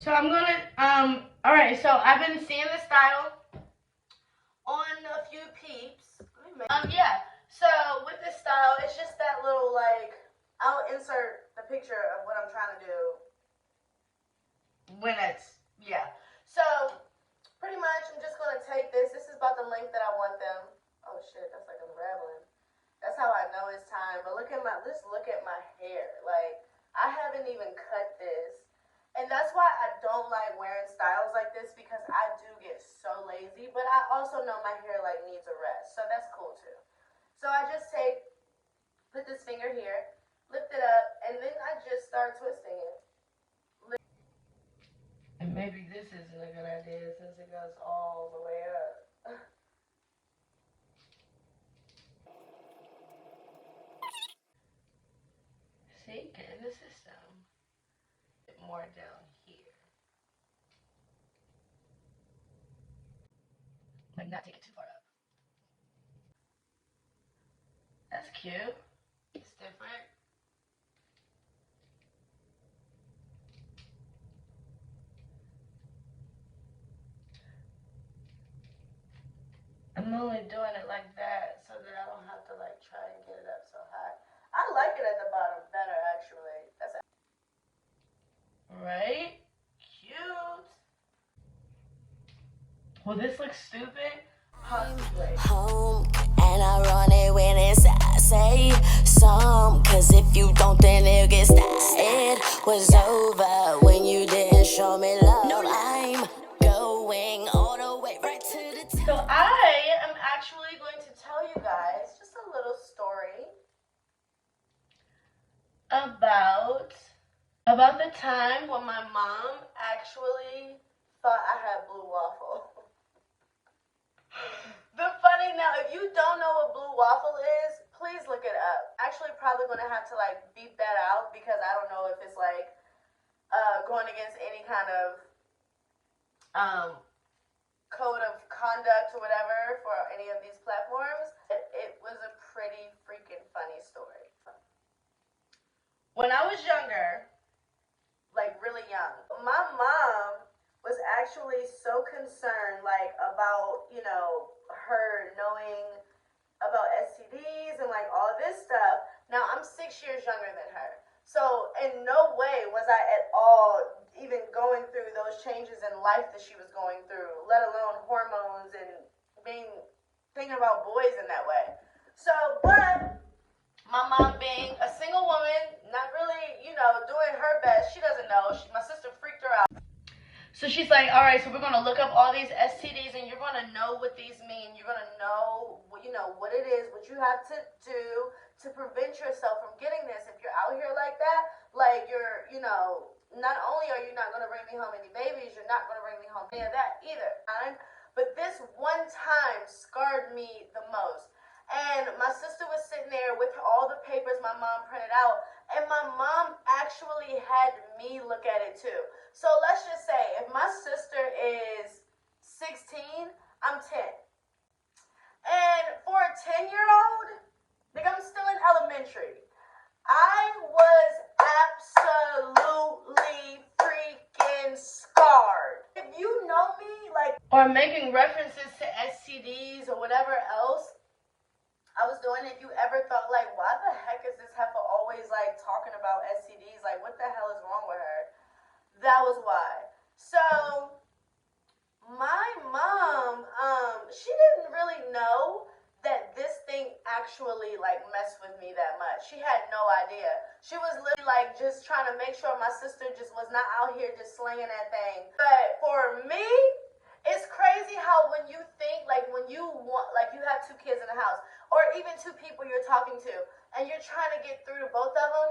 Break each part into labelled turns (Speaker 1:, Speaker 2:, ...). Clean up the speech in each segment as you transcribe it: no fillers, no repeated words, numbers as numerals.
Speaker 1: So I'm gonna, alright, so I've been seeing the style on a few peeps. Yeah, so with this style, it's just that little, like, I'll insert the picture of what I'm trying to do when it's, yeah. So, pretty much, I'm just gonna take this. This is about the length that I want them. Oh shit, that's like unraveling. That's how I know it's time. But just look at my hair. Like, I haven't even cut this. And that's why I don't like wearing styles like this because I do get so lazy. But I also know my hair like needs a rest. So that's cool too. So I just put this finger here, lift it up, and then I just start twisting it. And maybe this isn't a good idea since it goes all the way up. See, get in the system. More down here. Like not take it too far up. That's cute. It's different. I'm only doing it like that so that I don't have to like try and get it up so high. I like it at the bottom better actually. That's right. Cute. Well, this looks stupid. Possibly.
Speaker 2: Home, and I run it when it's I say some. Cause if you don't, then it'll get stopped. It was over when you didn't show me love. No, I'm going all the way right to the top.
Speaker 1: So I am actually going to tell you guys just a little story about the time when my mom actually thought I had blue waffle. Now, if you don't know what blue waffle is, please look it up. Actually, probably gonna have to like beep that out because I don't know if it's like going against any kind of code of conduct or whatever for any of these platforms. It was a pretty freaking funny story. When I was younger, like really young, my mom was actually so concerned like about, her knowing about STDs and like all of this stuff. Now I'm 6 years younger than her. So in no way was I at all even going through those changes in life that she was going through, let alone hormones and thinking about boys in that way. So, but my mom being a single woman, not really, doing her best, she doesn't know. My sister freaked her out. So she's like, all right, so we're going to look up all these STDs and you're going to know what these mean. You're going to know, what it is, what you have to do to prevent yourself from getting this. If you're out here like that, like not only are you not going to bring me home any babies, you're not going to bring me home any of that either. But this one time scarred me the most. And my sister was sitting there with all the papers my mom printed out, and my mom actually had me look at it too. So let's just say if my sister is 16, I'm 10. And for a 10-year-old, like I'm still in elementary, I was absolutely freaking scarred. If you know me, like, or making references to STDs or whatever else I was doing, if you ever thought like, why the heck is this heifer always like talking about STDs? Like, what the hell is wrong with her? That was why. So my mom, she didn't really know that this thing actually like messed with me that much. She had no idea. She was literally like just trying to make sure my sister just was not out here just slinging that thing. But for me, it's crazy how when you think like when you want like you have two kids in the house or even two people you're talking to and you're trying to get through to both of them,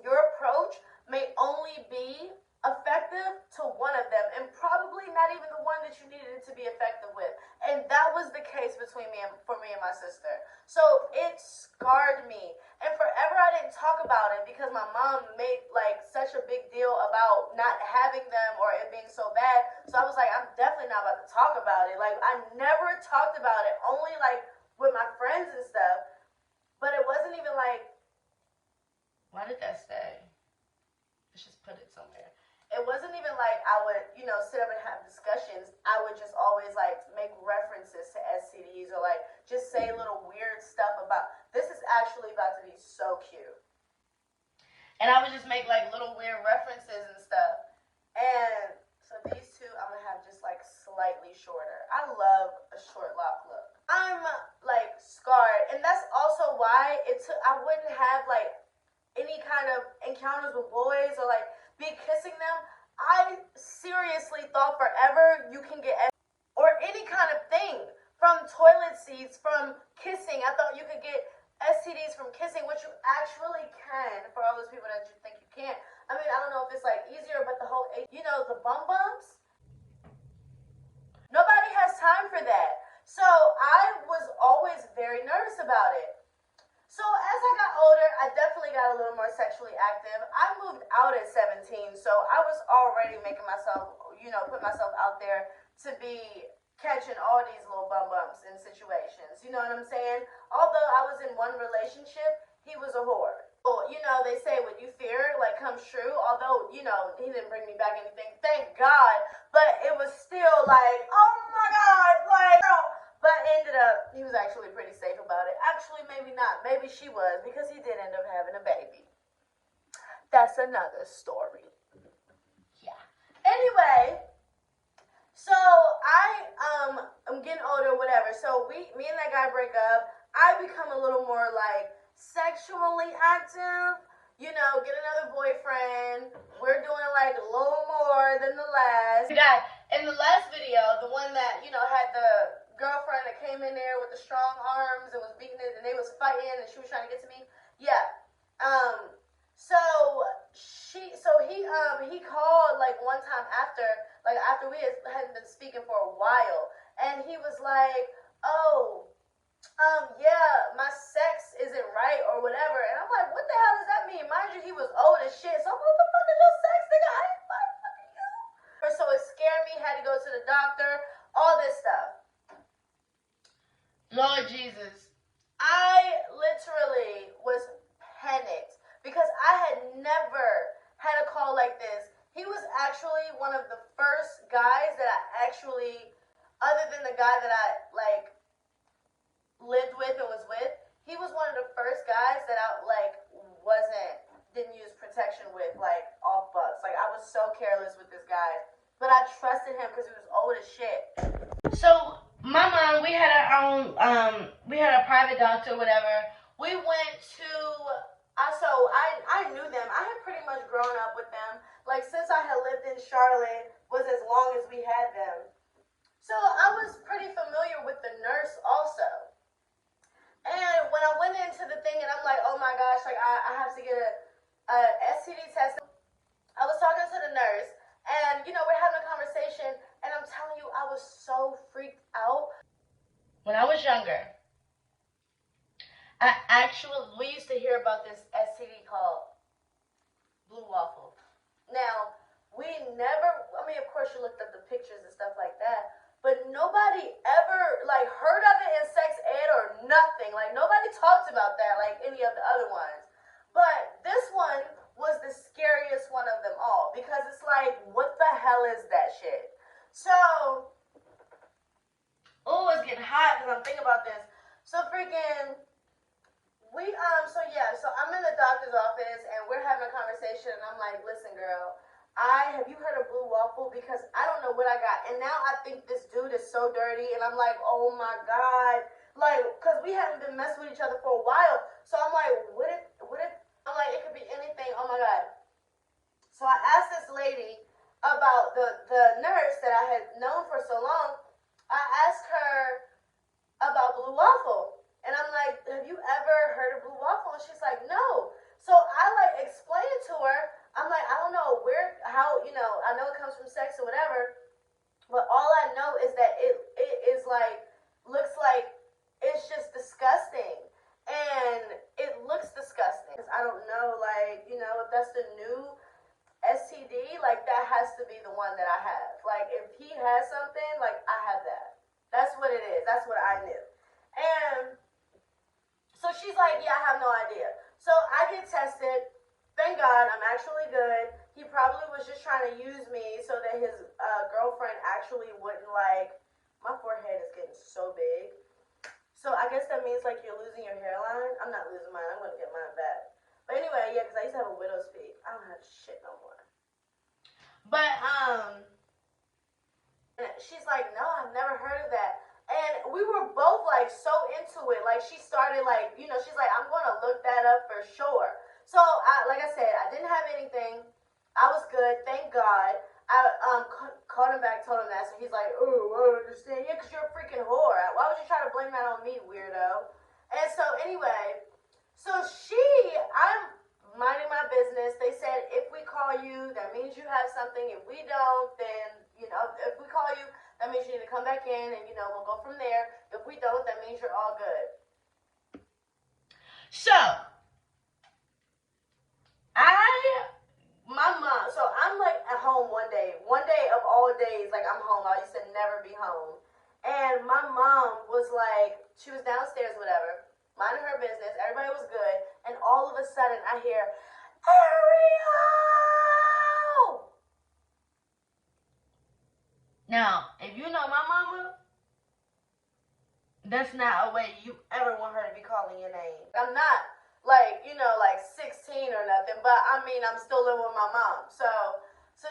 Speaker 1: your approach may only be effective to one of them and probably not even the one that you needed it to be effective with. And that was the case for me and my sister. So it scarred me. And forever I didn't talk about it because my mom made like such a big deal about not having them or it being so bad. So I was like, I'm definitely not about to talk about it. Like I never talked about it, only like with my friends and stuff. But it wasn't even like, why did that stay? Let's just put it somewhere. it wasn't even like I would, sit up and have discussions. I would just always like make references to STDs or like just say little weird stuff about this is actually about to be so cute. And I would just make like little weird references and stuff. And so these two I'm gonna have just like slightly shorter. I love a short lock look. I'm like scarred, and that's also why I wouldn't have like any kind of encounters with boys or like be kissing them. I seriously thought forever you can get or any kind of thing from toilet seats, from kissing. I thought you could get STDs from kissing, which you actually can for all those people that you think you can't. I mean, I don't know if it's like easier, but the whole, the bum bumps, nobody has time for that. So I was always very nervous about it. So as I got older, I definitely got a little more sexually active. I moved out at 17, so I was already making myself, put myself out there to be catching all these little bum bumps in situations. You know what I'm saying? Although I was in one relationship, he was a whore. Well, they say what you fear, like, comes true. Although, he didn't bring me back anything, thank God. But it was still like, oh my God, like, girl. But ended up, he was actually pretty safe about it. Actually, maybe not. Maybe she was, because he did end up having a baby. That's another story. Yeah. Anyway, so I'm getting older, whatever. So me and that guy break up. I become a little more like sexually active. Get another boyfriend. We're doing like a little more than the last. Guy, in the last video, the one that, had the girlfriend that came in there with the strong arms and was beating it and they was fighting and she was trying to get to me. Yeah. He called like one time after we hadn't been speaking for a while, and he was like, oh, yeah, my sex isn't right or whatever. And I'm like, what the hell does that mean? Mind you, he was old as shit. So what the fuck is your sex, nigga? I ain't fucking you. So it scared me, had to go to the doctor, all this stuff. Lord Jesus, I literally was panicked because I had never had a call like this. He was actually one of the first guys that I actually, other than the guy that I like lived with and was with, he was one of the first guys that I like didn't use protection with, like off bucks. Like I was so careless with this guy, but I trusted him because he was old as shit. So my mom, we had our own, we had a private doctor, whatever. We went to, I knew them. I had pretty much grown up with them. Like since I had lived in Charlotte was as long as we had them. So I was pretty familiar with the nurse also. And when I went into the thing and I'm like, oh my gosh, like I have to get a STD test. I was talking to the nurse and, we're having a conversation and I'm telling you, I was so freaked out. When I was younger, we used to hear about this STD called blue waffle. Now, of course you looked up the pictures and stuff like that, but nobody ever, like, heard of it in sex ed or nothing. Like, nobody talked about that like any of the other ones. But this one was the scariest one of them all because it's like, what the hell is that shit? So, it's getting hot because I'm thinking about this. So freaking, so I'm in the doctor's office and we're having a conversation and I'm like, listen girl, have you heard of blue waffle? Because I don't know what I got. And now I think this dude is so dirty and I'm like, oh my God. Like, cause we haven't been messing with each other for a while. So I'm like, I'm like, it could be anything. Oh my God. So I asked this lady about the nurse that I had known for so long. I asked her about blue waffle. And I'm like, have you ever heard of blue waffle? And she's like, no. So I like explained it to her. I'm like, I don't know I know it comes from sex or whatever, but all I know is that it is like, looks like it's just disgusting. And it looks disgusting. I don't know, like, if that's the new STD, like that has to be the one that I have. Like if he has something, like I have that. That's what it is. That's what I knew. And so she's like, yeah, I have no idea. So I get tested. Thank God I'm actually good. he probably was just trying to use me so that his girlfriend actually wouldn't like. My forehead is getting so big. So I guess that means like you're losing your hairline. I'm not losing mine. I'm gonna get mine back. But anyway, yeah, because I used to have a widow's peak. I don't have shit no more. But she's like, no, I've never heard of that. And we were both like so into it. Like she started like, you know, she's like, I'm gonna look that up for sure. So like I said, I didn't have anything. I was good, thank God. I called him back, told him that. So he's like, oh, I don't understand. Yeah, because you're a freaking whore. Why would you try to blame that on me, weirdo? And so anyway, I'm minding my business. They said, if we call you, that means you have something. If we don't, then, you know, if we call you, that means you need to come back in and, you know, we'll go from there. If we don't, that means you're all good. So, I'm like at home one day of all days, like I'm home. I used to never be home. And my mom was like, she was downstairs, whatever, minding her business. Everybody was good. And all of a sudden I hear, Ariel! Now, if you know my mama, that's not a way you ever want her to be calling your name. I'm not like, you know, like 16 or nothing, but I mean, I'm still living with my mom. So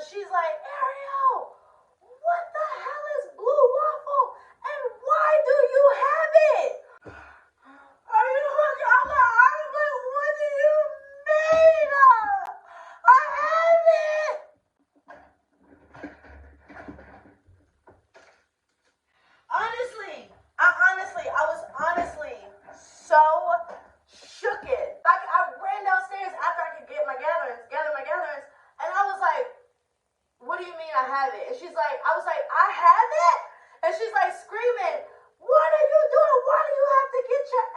Speaker 1: she's like, Ariel, what the hell is Blue Waffle? And why do you have it? Are you hungry? I'm like, what do you mean? I have it. I was honestly so shook it. Like I ran downstairs after I could gather my gatherings, and I was like, what do you mean I have it? And I was like, I have it? And she's like screaming, what are you doing? Why do you have to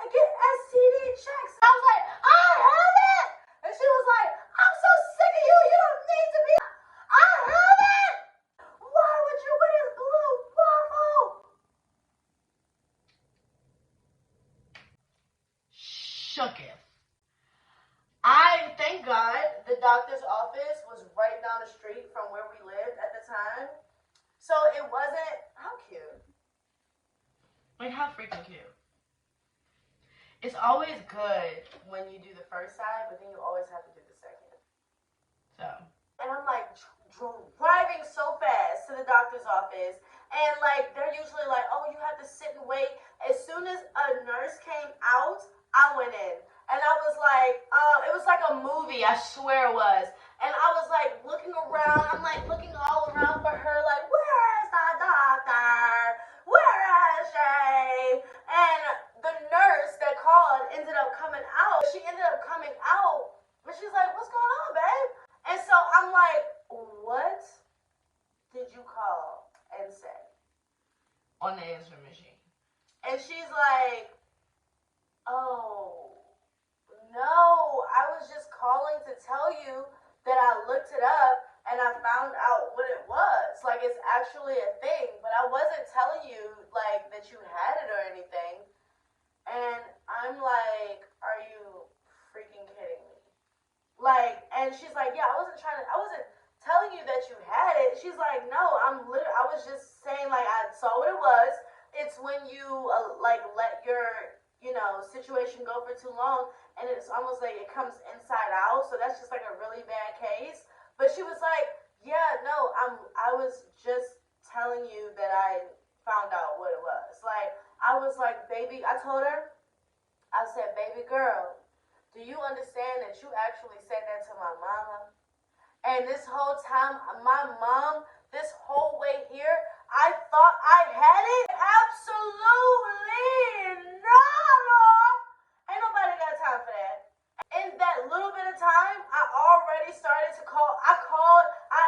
Speaker 1: get STD checks? I was like, I have it! And she was like, I'm so sick of you, you don't need to be. I have it! Why would you with this Blue Waffle? Shooketh. Thank God, the doctor's office was right down the street from where we lived at the time. So it wasn't, how cute. Like, how freaking cute. It's always good when you do the first side, but then you always have to do the second. So. And I'm like driving so fast to the doctor's office. And like, they're usually like, oh, you have to sit and wait. As soon as a nurse came out, I went in. And I was like, it was like a movie, I swear it was. And I was like looking around, I'm like looking all around for her, like, where is the doctor? Where is she? And the nurse that called ended up coming out. She ended up coming out, and she's like, what's going on, babe? And so I'm like, what did you call and say? On the answering machine. And she's like, oh, no, I was just calling to tell you that I looked it up and I found out what it was. Like, it's actually a thing, but I wasn't telling you, like, that you had it or anything. And I'm like, are you freaking kidding me? Like, and she's like, yeah, I wasn't telling you that you had it. She's like, no, I was just saying, like, I saw what it was. It's when you, like, let your, you know, situation go for too long, and it's almost like it comes inside out, so that's just like a really bad case. But she was like, yeah, no, I was just telling you that I found out what it was. Like, I was like, baby, I told her, I said, baby girl, do you understand that you actually said that to my mama? And this whole time, my mom, this whole way here, I thought I had it? Absolutely not! Ain't nobody got time for that. In that little bit of time, I already started to call.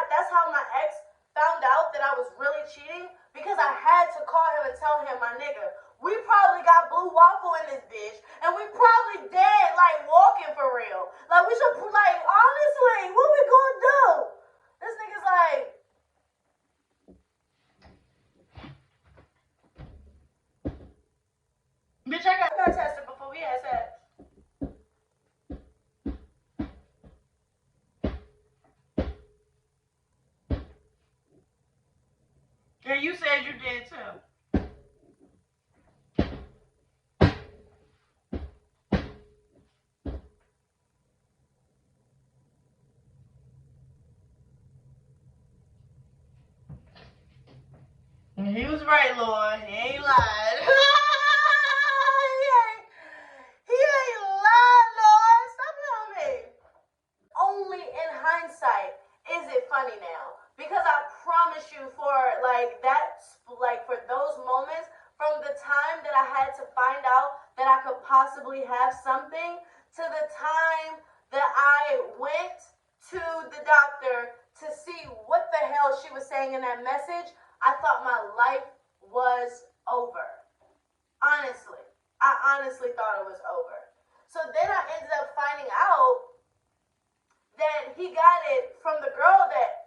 Speaker 1: That's how my ex found out that I was really cheating, because I had to call him and tell him, my nigga, we probably got Blue Waffle in this bitch, and we probably dead, like, walking for real. Like, we should, like, honestly, what we gonna do? This nigga's like, And you said you did too. He was right, Lord. He ain't lied. he ain't lied, Lord. Stop on me. Only in hindsight is it funny now. Because I promise you, for for those moments, from the time that I had to find out that I could possibly have something to the time that I went to the doctor to see what the hell she was saying in that message, I thought my life was over. Honestly. I honestly thought it was over. So then I ended up finding out that he got it from the girl that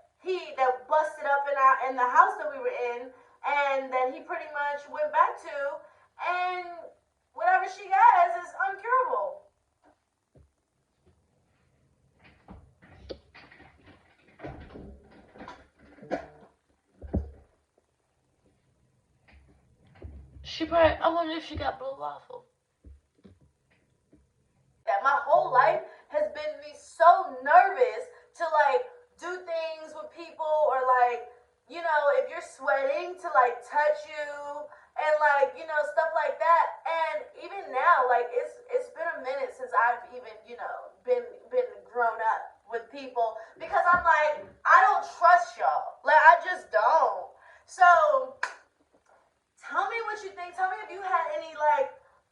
Speaker 1: busted up in the house that we were in, and that he pretty much went back to, and whatever she has is uncurable. I wonder if she got blue waffle. That my whole life has been me so nervous to do things with people, or if you're sweating, to touch you, and stuff like that. And even now, it's been a minute since I've even been grown up with people, because I'm I don't trust y'all. I just don't. So tell me what you think. Tell me if you had any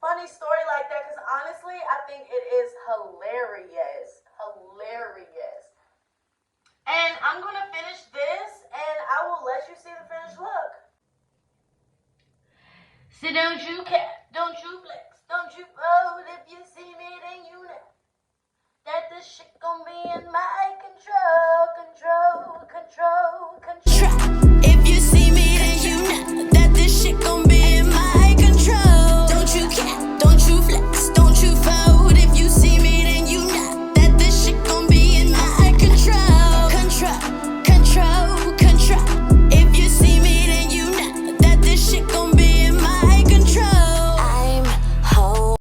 Speaker 1: funny story like that, because honestly, I think it is hilarious. Hilarious. And I'm going to finish this, and I will let you see the finished look. So don't you cap, don't you flex, don't you fold. If you see me, then you know that this shit gonna be in my